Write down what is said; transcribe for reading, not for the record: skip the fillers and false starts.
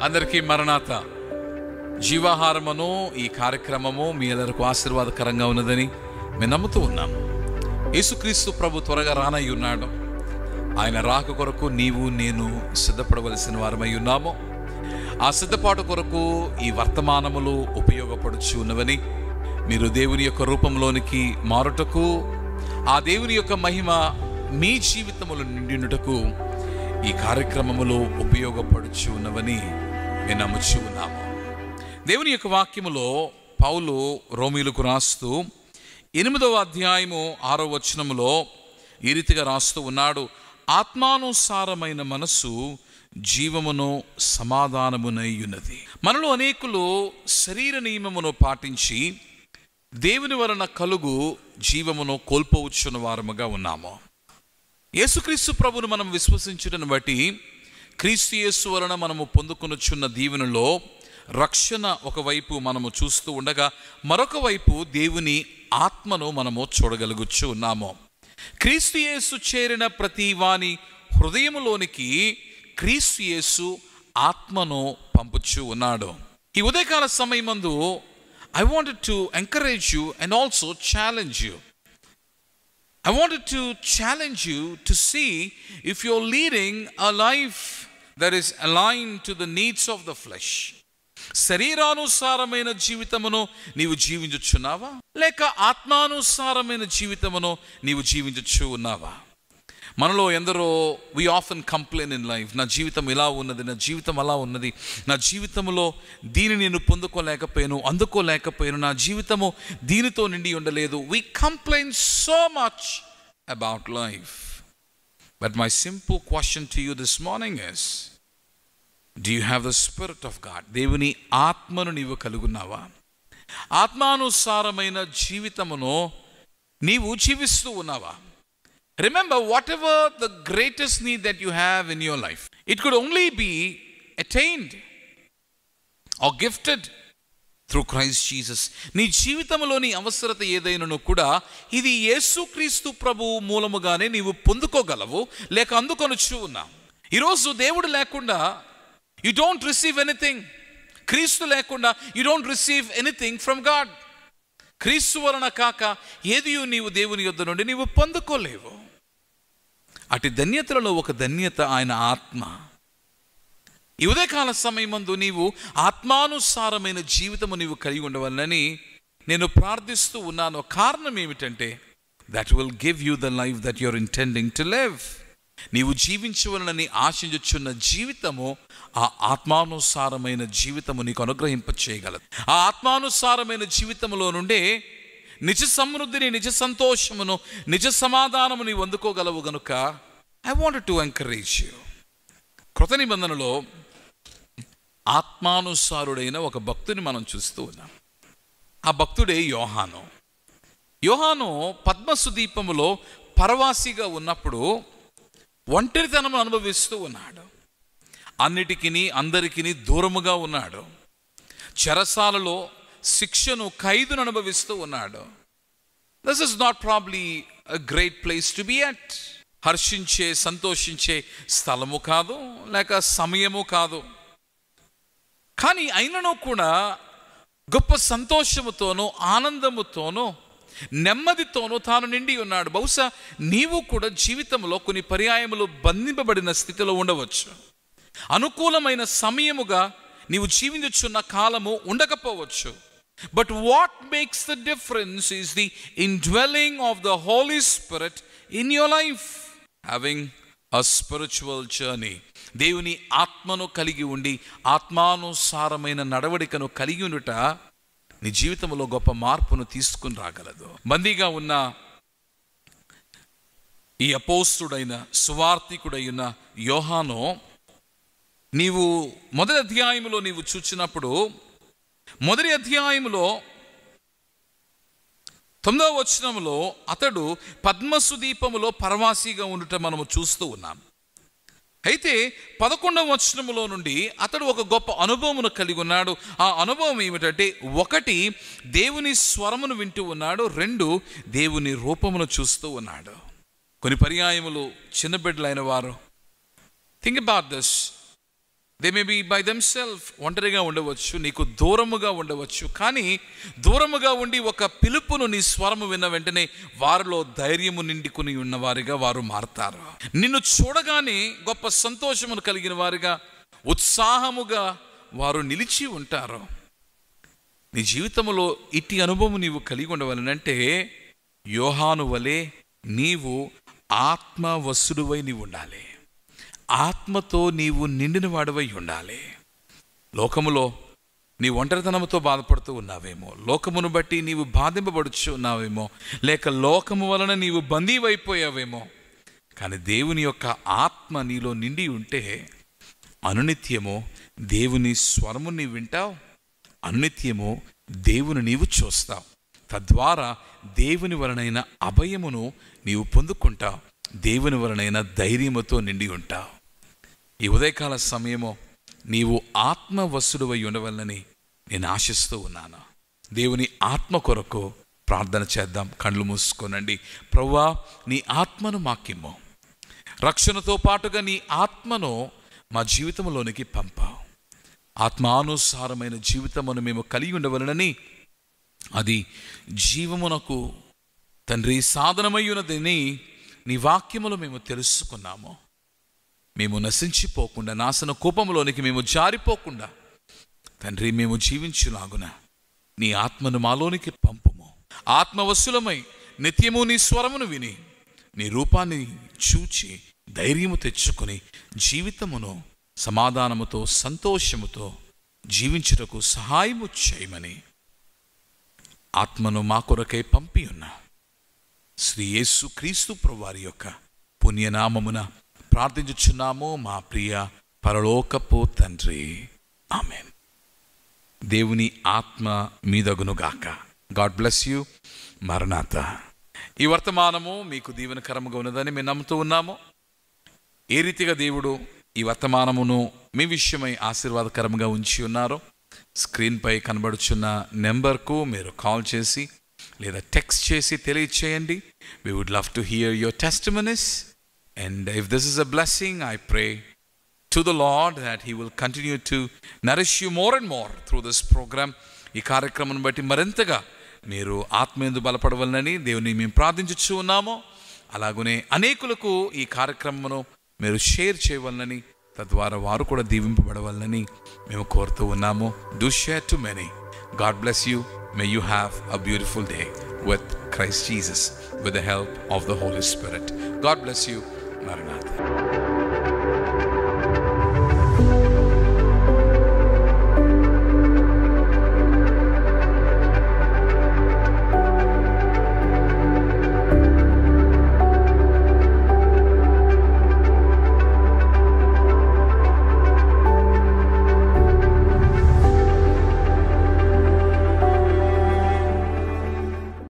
అందరికీ మరణాత. జీవాహారమును ఈ కార్యక్రమము మీ అందరికీ ఆశీర్వాదకరంగా ఉన్నదని మేము నమ్ముతూ ఉన్నాము. యేసుక్రీస్తు ప్రభు త్వరగా రానై ఉన్నాడు. ఆయన రాక కొరకు నీవు నేను సిద్ధపడవలసిన వారమై ఉన్నాము. ఆ సిద్ధపాటు కొరకు ఈ వర్తమానములు ఉపయోగపడుచు ఉన్నవని, మీరు దేవుని యొక్క రూపంలోనికి మారుటకు, ఆ దేవుని యొక్క మహిమ మీ జీవితములు నిండినటకు ఈ కార్యక్రమములు ఉపయోగపడుచు ఉన్నవని మేము నమ్ముచు ఉన్నాము. దేవుని యొక్క వాక్యములో పౌలు రోమీలకు రాస్తూ 8వ అధ్యాయము 6వ వచనములో ఈ రీతిగా రాస్తూ ఉన్నాడు. ఆత్మానుసారమైన మనస్సు జీవమును సమాధానమునై ఉన్నది. మనలో అనేకులు శరీర నియమమును పాటించి దేవుని వలన కలుగు జీవమును కోల్పోవచ్చున్న వారముగా ఉన్నాము. యేసుక్రీస్తు ప్రభువును మనం విశ్వసించుటను బట్టి క్రీస్తు యేసు వలన మనము పొందుకొనుచున్న దీవెనలో రక్షణ ఒకవైపు మనము చూస్తూ ఉండగా, మరొక వైపు దేవుని ఆత్మను మనము చూడగలుగుచు ఉన్నాము. క్రీస్తు యేసు చేరిన ప్రతి వాని హృదయములోనికి క్రీస్తు యేసు ఆత్మను పంపుచు ఉన్నాడు. ఈ ఉదయకాల సమయమందు I wanted to encourage you and also challenge you. I wanted to challenge you to see if you're leading a life that is aligned to the needs of the flesh. శరీరానుసారమైన జీవితమును నీవు జీవించుచున్నావా, లేక ఆత్మానుసారమైన జీవితమును నీవు జీవించు ఉన్నావా? మనలో ఎందరో we often complain in life, నా జీవితం ఇలా ఉన్నది, నా జీవితం అలా ఉన్నది, నా జీవితంలో దీనిని నేను అందుకోలేకపోయాను, నా జీవితము దీనితో నిండి ఉండలేదు. We complain so much about life. But my simple question to you this morning is, do you have the Spirit of God? దేవుని ఆత్మను నీవు కలుగున్నావా? ఆత్మానుసారమైన జీవితమును నీవు జీవిస్తూ ఉన్నావా? Remember, whatever the greatest need that you have in your life, it could only be attained or gifted through Christ Jesus. నీ జీవితంలోని అవసరత ఏదైనాను కూడా ఇది యేసుక్రీస్తు ప్రభువు మూలముగానే నీవు పొందుకోగలవు, లేక అందుకొనుచు ఉన్నావు. ఈరోజు దేవుడు లేకుండా you don't receive anything. క్రీస్తు లేకుండా you don't receive anything from God. క్రీస్తు వలన కాక ఏదియు నీవు దేవుని యొద్ద నుండి నీవు పొందుకోలేవు. అటు ధన్యతలలో ఒక ధన్యత ఆయన ఆత్మ. ఈ ఉదయకాల సమయమందు నీవు ఆత్మానుసారమైన జీవితము నీవు కలిగి ఉండవాలని నేను ప్రార్థిస్తూ ఉన్నాను. కారణం ఏమిటంటే, that will give you the life that you're intending to live. నీవు జీవించవలనని ఆశించుచున్న జీవితము ఆ ఆత్మానుసారమైన జీవితము నీకు అనుగ్రహింప చేయగలదు. ఆ ఆత్మానుసారమైన జీవితములో నుండే నిజ సమృద్ధిని, నిజ సంతోషమును, నిజ సమాధానము నీవు అందుకోగలవు. గనుక I wanted to encourage you. కృత నిబంధనలో ఆత్మానుసారుడైన ఒక భక్తుని మనం చూస్తూ ఉన్నాం. ఆ భక్తుడే యోహాను. యోహాను పద్మసు దీపములో పరవాసిగా ఉన్నప్పుడు ఒంటరితనం అనుభవిస్తూ ఉన్నాడు. అన్నిటికీ అందరికీ దూరముగా ఉన్నాడు. చెరసాలలో శిక్షను, ఖైదును అనుభవిస్తూ ఉన్నాడు. This is not probably a great place to be at. హర్షించే, సంతోషించే స్థలము కాదు, లేక సమయము కాదు. కానీ అయినను కూడా గొప్ప సంతోషముతోనూ, ఆనందముతోనూ, నెమ్మదితోనూ తాను నిండి ఉన్నాడు. బహుశా నీవు కూడా జీవితంలో కొన్ని పర్యాయములు బంధింపబడిన స్థితిలో ఉండవచ్చు. అనుకూలమైన సమయముగా నీవు జీవించుచున్న కాలము ఉండకపోవచ్చు. But what makes the difference is the indwelling of the Holy Spirit in your life, having a spiritual journey. దేవుని ఆత్మను కలిగి ఉండి ఆత్మానుసారమైన నడవడికను కలిగి ఉండుట నీ జీవితంలో గొప్ప మార్పును తీసుకుని రాగలదు. బందీగా ఉన్న ఈ అపోస్తుడైన సువార్తికుడైన యోహాను నీవు మొదటి అధ్యాయములో నీవు చూచినప్పుడు, మొదటి అధ్యాయములో 9వ వచనములో అతడు పద్మసు దీపములో పరవాసిగా ఉండుట మనము చూస్తూ ఉన్నాం. అయితే 11వ వచనములో నుండి అతడు ఒక గొప్ప అనుభవమును కలిగి ఉన్నాడు. ఆ అనుభవం ఏమిటంటే, 1 దేవుని స్వరమును వింటూ ఉన్నాడు, 2 దేవుని రూపమును చూస్తూ ఉన్నాడు. కొన్ని పర్యాయములు చిన్న బిడ్డలైన వారు, think about this. They may be by themself, ఒంటరిగా ఉండవచ్చు, నీకు దూరముగా ఉండవచ్చు. కానీ దూరముగా ఉండి ఒక పిలుపును నీ స్వరము విన్న వెంటనే వారిలో ధైర్యము నిండుకుని ఉన్నవారిగా వారు మారతారు. నిన్ను చూడగానే గొప్ప సంతోషమును కలిగిన వారిగా, ఉత్సాహముగా వారు నిలిచి ఉంటారు. నీ జీవితంలో ఇట్టి అనుభవం నీవు కలిగి ఉండవాలనంటే యోహాను వలె నీవు ఆత్మవశుడువై నీవు ఉండాలి. ఆత్మతో నీవు నిండిన వాడివై ఉండాలి. లోకములో నీ ఒంటరితనంతో బాధపడుతూ ఉన్నావేమో, లోకమును బట్టి నీవు బాధింపబడుచు ఉన్నావేమో, లేక లోకము వలన నీవు బందీవైపోయావేమో. కానీ దేవుని యొక్క ఆత్మ నీలో నిండి ఉంటే అనునిత్యము దేవుని స్వరము నీవు వింటావు, అనునిత్యము దేవుని నీవు చూస్తావు. తద్వారా దేవుని వలనైన అభయమును నీవు పొందుకుంటావు, దేవుని వలనైన ధైర్యముతో నిండి ఉంటావు. ఈ ఉదయకాల సమయము నీవు ఆత్మవశుడువై ఉండవలనని నేను ఆశిస్తూ ఉన్నాను. దేవుని ఆత్మ కొరకు ప్రార్థన చేద్దాం. కళ్ళు మూసుకోనండి. ప్రభువా, నీ ఆత్మను మాకిమ్ము. రక్షణతో పాటుగా నీ ఆత్మను మా జీవితంలోనికి పంపావు. ఆత్మానుసారమైన జీవితమును మేము కలిగి ఉండవలనని, అది జీవమునకు తండ్రి సాధనమై ఉన్నదని నీ వాక్యములో మేము తెలుసుకున్నాము. మేము నశించిపోకుండా, నాశన కూపంలోనికి మేము జారిపోకుండా తండ్రి మేము జీవించులాగున నీ ఆత్మను మాలోనికి పంపుము. ఆత్మవశులమై నిత్యము నీ స్వరమును విని నీ రూపాన్ని చూచి ధైర్యము తెచ్చుకొని జీవితమును సమాధానముతో సంతోషముతో జీవించుటకు సహాయము చేయమని ఆత్మను మా కొరకై పంపి ఉన్న శ్రీ యేసు క్రీస్తు ప్రభువారి యొక్క పుణ్యనామమున ప్రార్థించుచున్నాము మా ప్రియ పరలోకపు తండ్రి. ఆమేన్. దేవుని ఆత్మ మీదగునుగాక. God bless you. మరణాత. ఈ వర్తమానము మీకు దీవెనకరముగా ఉన్నదని మేము నమ్ముతూ ఉన్నాము. ఏ రీతిగా దేవుడు ఈ వర్తమానమును మీ విషయమై ఆశీర్వాదకరంగా ఉంచి ఉన్నారో స్క్రీన్పై కనబడుచున్న నెంబర్కు మీరు కాల్ చేసి లేదా టెక్స్ట్ చేసి తెలియచేయండి. We would love to hear your testimonies. And if this is a blessing, I pray to the Lord that He will continue to nourish you more and more through this program. ఈ కార్యక్రమాన్ని బట్టి మరింతగా మీరు ఆత్మయందు బలపడవలనని దేవుని మేము ప్రార్థించుచూ ఉన్నాము. అలాగనే అనేకులకు ఈ కార్యక్రమమును మీరు షేర్ చేయవలనని, తద్వారా వారు కూడా దీవింపబడవలనని మేము కోరుతూ ఉన్నాము. Do share to many. God bless you. May you have a beautiful day with Christ Jesus with the help of the Holy Spirit. God bless you. Maranatha.